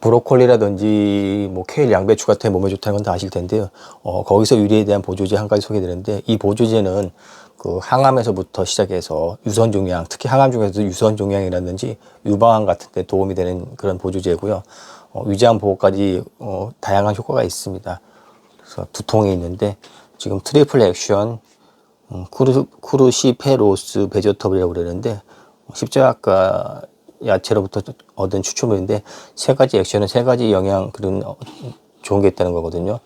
브로콜리라든지 뭐 케일, 양배추 같은 몸에 좋다는 건 다 아실 텐데요. 거기서 유래에 대한 보조제 한 가지 소개드리는데, 이 보조제는 그 항암에서부터 시작해서 유선종양, 특히 항암 중에서도 유선종양이라든지 유방암 같은 데 도움이 되는 그런 보조제고요. 위장 보호까지 다양한 효과가 있습니다. 그래서 두 통이 있는데, 지금 트리플 액션 크루시페로스 베저터블이라고 그러는데, 십자가 야채로부터 얻은 추출물인데, 세 가지 액션은 세 가지 영양 그런 좋은 게 있다는 거거든요.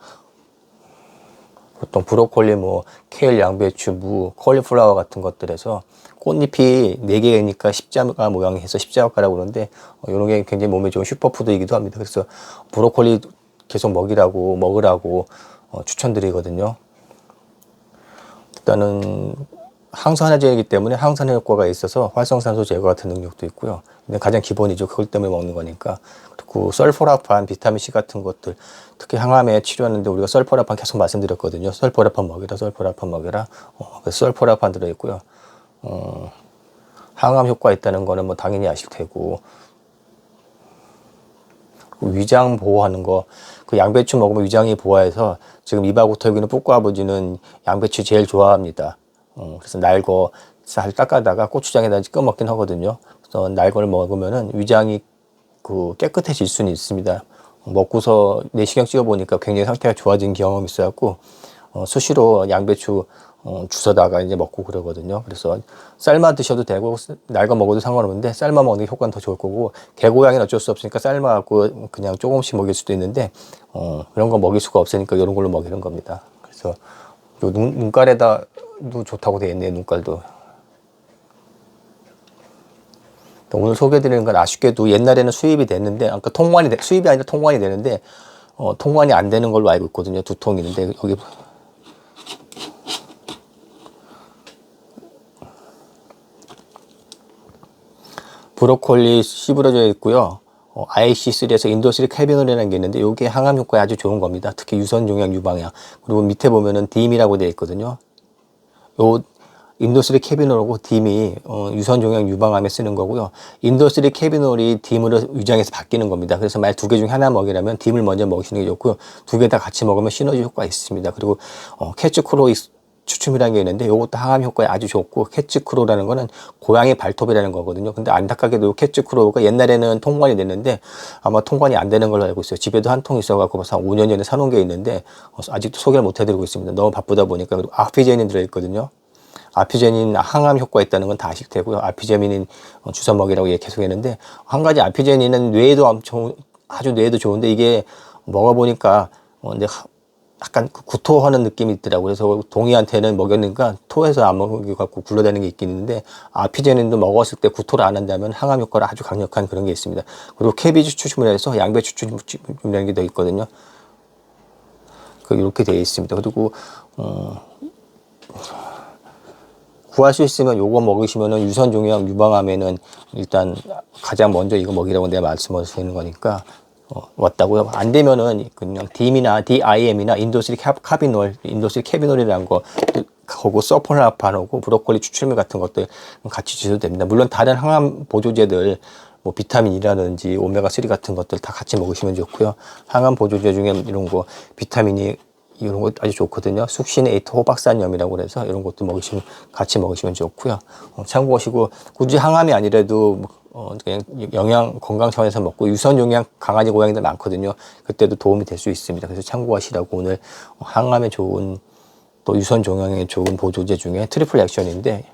보통 브로콜리, 뭐 케일, 양배추, 무, 콜리플라워 같은 것들에서 꽃잎이 4개니까 십자가 모양이 해서 십자가라고 그러는데, 이런 게 굉장히 몸에 좋은 슈퍼푸드이기도 합니다. 그래서 브로콜리 계속 먹으라고 추천드리거든요. 일단은 항산화제이기 때문에 항산화 효과가 있어서 활성산소 제거 같은 능력도 있고요. 근데 가장 기본이죠. 그걸 때문에 먹는 거니까. 그리고 설포라판, 비타민C 같은 것들, 특히 항암에 치료하는데 우리가 설포라판 계속 말씀드렸거든요. 설포라판 먹여라. 그래서 설포라판 들어있고요. 항암 효과 있다는 거는 뭐 당연히 아실 테고, 위장 보호하는 거, 그 양배추 먹으면 위장이 보호해서 지금 입하고 털기는 뿌꾸 아버지는 양배추 제일 좋아합니다. 그래서 날거 잘 닦아다가 고추장에다 찍어 먹긴 하거든요. 그래서 날거를 먹으면은 위장이 깨끗해질 수는 있습니다. 먹고서 내시경 찍어 보니까 굉장히 상태가 좋아진 경험이 있어갖고 수시로 양배추 주워다가 이제 먹고 그러거든요. 그래서 삶아 드셔도 되고 날거 먹어도 상관없는데 삶아 먹는 게 효과는 더 좋을 거고, 개고양이는 어쩔 수 없으니까 삶아갖고 그냥 조금씩 먹일 수도 있는데 그런 거 먹일 수가 없으니까 이런 걸로 먹이는 겁니다. 그래서 요 눈깔에다도 좋다고 되어 있네요. 눈깔도. 오늘 소개해드리는 건 아쉽게도 옛날에는 수입이 됐는데, 아까 수입이 아니라 통관이 되는데 통관이 안 되는 걸로 알고 있거든요. 두 통이 있는데, 여기 브로콜리 씹어져 있고요. IC3에서 인도시리 캐비놀이라는 게 있는데, 이게 항암 효과에 아주 좋은 겁니다. 특히 유선종양, 유방암. 그리고 밑에 보면은 딤이라고 되어 있거든요. 요 인도시리 캐비놀하고 딤이 유선종양, 유방암에 쓰는 거고요. 인도시리 캐비놀이 딤으로 위장에서 바뀌는 겁니다. 그래서 만약 두 개 중에 하나 먹이라면 딤을 먼저 먹이시는 게 좋고요. 두 개 다 같이 먹으면 시너지 효과가 있습니다. 그리고 캐츠크로 추춤이라는 게 있는데, 이것도 항암 효과에 아주 좋고, 캐츠크로라는 거는 고양이 발톱이라는 거거든요. 근데 안타깝게도 캐츠크로가 옛날에는 통관이 됐는데 아마 통관이 안 되는 걸로 알고 있어요. 집에도 한 통 있어갖고 벌써 한 5년 전에 사놓은 게 있는데 아직도 소개를 못 해드리고 있습니다. 너무 바쁘다 보니까. 그리고 아피제닌 들어있거든요. 아피제닌 항암 효과 있다는 건 다 아실 테고요. 아피제닌 주사 먹이라고 계속 했는데, 한 가지 아피제닌은 아주 뇌에도 좋은데, 이게 먹어보니까 약간 구토하는 느낌이 있더라고요. 그래서 동이한테는 먹였으니까 토해서 안 먹여갖고 굴러다니는 게 있긴 있는데, 아피제닌도 먹었을 때 구토를 안 한다면 항암 효과가 아주 강력한 그런 게 있습니다. 그리고 케비주 추출물에서 양배추 추출물이라는 게 더 있거든요. 이렇게 되어 있습니다. 그리고 구할 수 있으면 요거 먹으시면은 유선종양, 유방암에는 일단 가장 먼저 이거 먹이라고 내가 말씀을 드리는 거니까 왔다고요. 안 되면은 그냥 DIM이나 인도시리 캐비놀이라는 거, 하고 서포라판하고 브로콜리 추출물 같은 것들 같이 주셔도 됩니다. 물론 다른 항암 보조제들, 뭐 비타민이라든지 오메가3 같은 것들 다 같이 먹으시면 좋고요. 항암 보조제 중에 이런 거 비타민이 이런 거 아주 좋거든요. 숙신에이트 호박산염이라고 그래서 이런 것도 같이 먹으시면 좋고요. 참고하시고, 굳이 항암이 아니라도 그냥 영양 건강 차원에서 먹고, 유선종양 강아지 고양이들 많거든요. 그때도 도움이 될 수 있습니다. 그래서 참고하시라고 오늘 항암에 좋은, 또 유선종양에 좋은 보조제 중에 트리플 액션인데,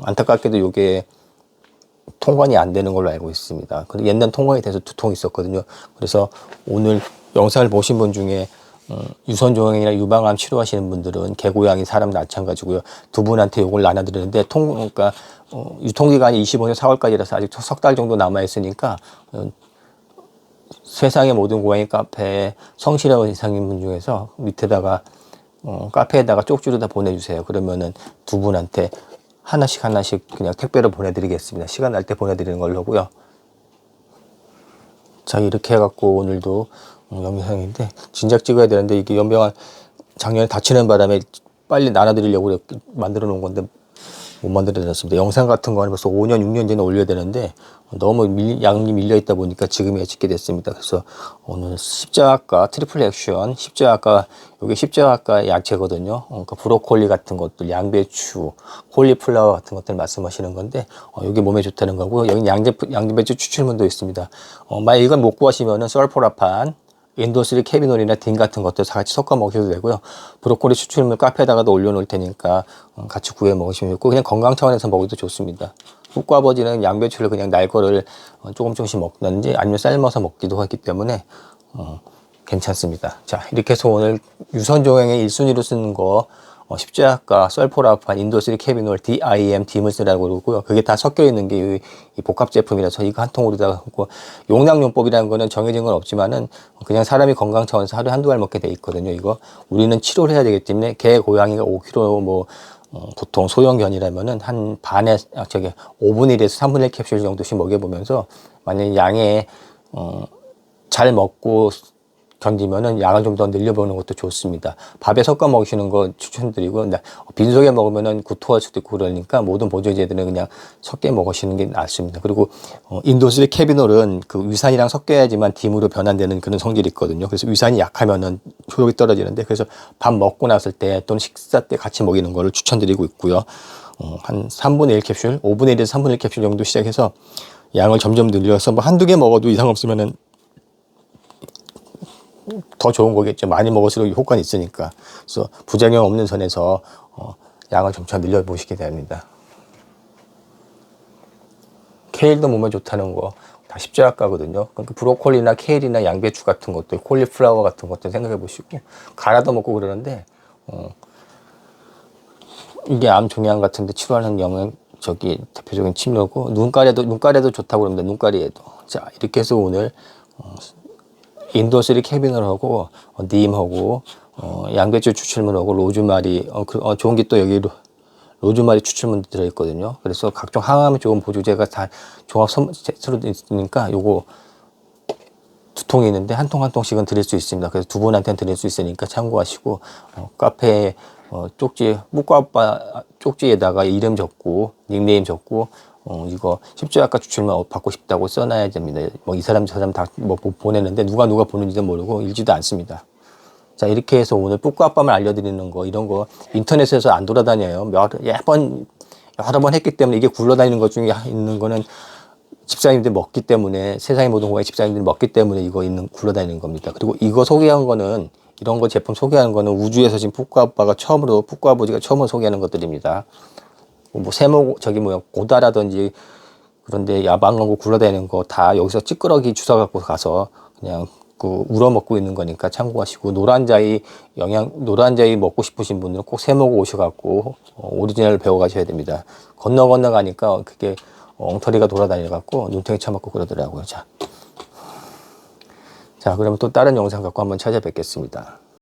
안타깝게도 이게 통관이 안 되는 걸로 알고 있습니다. 그리고 옛날 통관이 돼서 두 통 있었거든요. 그래서 오늘 영상을 보신 분 중에 유선종양이나 유방암 치료하시는 분들은 개고양이 사람도 마찬가지고요. 두 분한테 이걸 나눠드리는데, 그러니까 유통기간이 25년 4월까지라서 아직 석 달 정도 남아있으니까 세상의 모든 고양이 카페에 성실한 이상인 분 중에서 밑에다가 카페에다가 쪽지로 다 보내주세요. 그러면은 두 분한테 하나씩 그냥 택배로 보내드리겠습니다. 시간 날 때 보내드리는 걸로고요. 자, 이렇게 해갖고 오늘도 영상인데, 진작 찍어야 되는데 이게 연병아 작년에 다치는 바람에 빨리 나눠드리려고 만들어 놓은 건데 못 만들어냈습니다. 영상 같은 거는 벌써 5년, 6년 전에 올려야 되는데 너무 양이 밀려 있다 보니까 지금에 찍게 됐습니다. 그래서 오늘 십자가 트리플 액션, 십자가 이게 십자가 야채거든요. 그러니까 브로콜리 같은 것들, 양배추, 콜리플라워 같은 것들 말씀하시는 건데 이게 몸에 좋다는 거고요. 여기 양배추 추출물도 있습니다. 만약 이건 못 구하시면은 설포라판, 인도스리 캐비놀이나 딘 같은 것들 다 같이 섞어 먹으셔도 되고요. 브로콜리 추출물 카페에다가도 올려놓을 테니까 같이 구해 먹으시면 좋고, 그냥 건강 차원에서 먹어도 좋습니다. 쑥과 아버지는 양배추를 그냥 날 거를 조금씩 먹든지 아니면 삶아서 먹기도 하기 때문에 괜찮습니다. 자, 이렇게 해서 오늘 유선 종양의 1순위로 쓰는 거 십자가, 설포라판, 인도스리 캐비놀, DIM, 디물스라고 그러고요. 그게 다 섞여 있는 게 이 복합 제품이라서 이거 한 통으로다가 하고, 용량용법이라는 거는 정해진 건 없지만은 그냥 사람이 건강 차원에서 하루에 한두 알 먹게 돼 있거든요. 이거 우리는 치료를 해야 되기 때문에 개 고양이가 5kg 뭐 보통 소형견이라면은 한 반에 5분의 1에서 3분의 1 캡슐 정도씩 먹여보면서 만약에 양에 잘 먹고 견디면은 양을 좀 더 늘려보는 것도 좋습니다. 밥에 섞어 먹으시는 거 추천드리고, 빈속에 먹으면은 구토할 수도 있고 그러니까 모든 보조제들은 그냥 섞여 먹으시는 게 낫습니다. 그리고 인도스리 캐비놀은 그 위산이랑 섞여야지만 딤으로 변환되는 그런 성질이 있거든요. 그래서 위산이 약하면은 효력이 떨어지는데, 그래서 밥 먹고 났을 때 또는 식사 때 같이 먹이는 거를 추천드리고 있고요. 한 3분의 1 캡슐, 5분의 1에서 3분의 1 캡슐 정도 시작해서 양을 점점 늘려서 뭐 한두 개 먹어도 이상 없으면은 더 좋은 거겠죠. 많이 먹을수록 효과는 있으니까. 그래서 부작용 없는 선에서 양을 점차 늘려보시게 됩니다. 케일도 몸에 좋다는 거 다 십자가거든요. 그러니까 브로콜리나 케일이나 양배추 같은 것들, 콜리플라워 같은 것들 생각해 보시고, 갈아도 먹고 그러는데 이게 암 종양 같은데 치료하는 대표적인 치료고, 눈가래도 좋다고 그럽니다. 눈가리에도. 자, 이렇게 해서 오늘 인도스리 캐비널하고 님하고 양배추 추출물하고 로즈마리, 좋은 게 또 여기 로즈마리 추출물도 들어있거든요. 그래서 각종 항암에 좋은 보조제가 다 종합 세트로 있으니까 요거 2통이 있는데 한 통씩은 드릴 수 있습니다. 그래서 2분한테는 드릴 수 있으니까 참고하시고, 카페에 쪽지, 묵과오빠 쪽지에다가 이름 적고 닉네임 적고 이거 십자가 추출물 받고 싶다고 써놔야 됩니다. 뭐 이 사람 저 사람 다 뭐 보내는데 누가 보는지도 모르고 읽지도 않습니다. 자, 이렇게 해서 오늘 뿌꾸아빠만 알려드리는 거, 이런 거 인터넷에서 안 돌아다녀요. 여러 번 했기 때문에, 이게 굴러다니는 것 중에 있는 거는 집사님들이 먹기 때문에, 세상의 모든 고양이 집사님들이 먹기 때문에 이거 굴러다니는 겁니다. 그리고 이거 소개한 거는, 이런 거 제품 소개하는 거는 우주에서 지금 뿌꾸아빠가 뿌꾸아버지가 처음으로 소개하는 것들입니다. 뭐 고다라든지 그런데 야방하고 굴러다니는 거 다 여기서 찌끄러기 주워 갖고 가서 그냥 우러먹고 있는 거니까 참고하시고, 노란자이 먹고 싶으신 분들은 꼭 세모고 오셔갖고 오리지널을 배워가셔야 됩니다. 건너 가니까 그게 엉터리가 돌아다녀갖고 눈탱이 쳐맞고 그러더라고요. 자, 그러면 또 다른 영상 갖고 한번 찾아뵙겠습니다.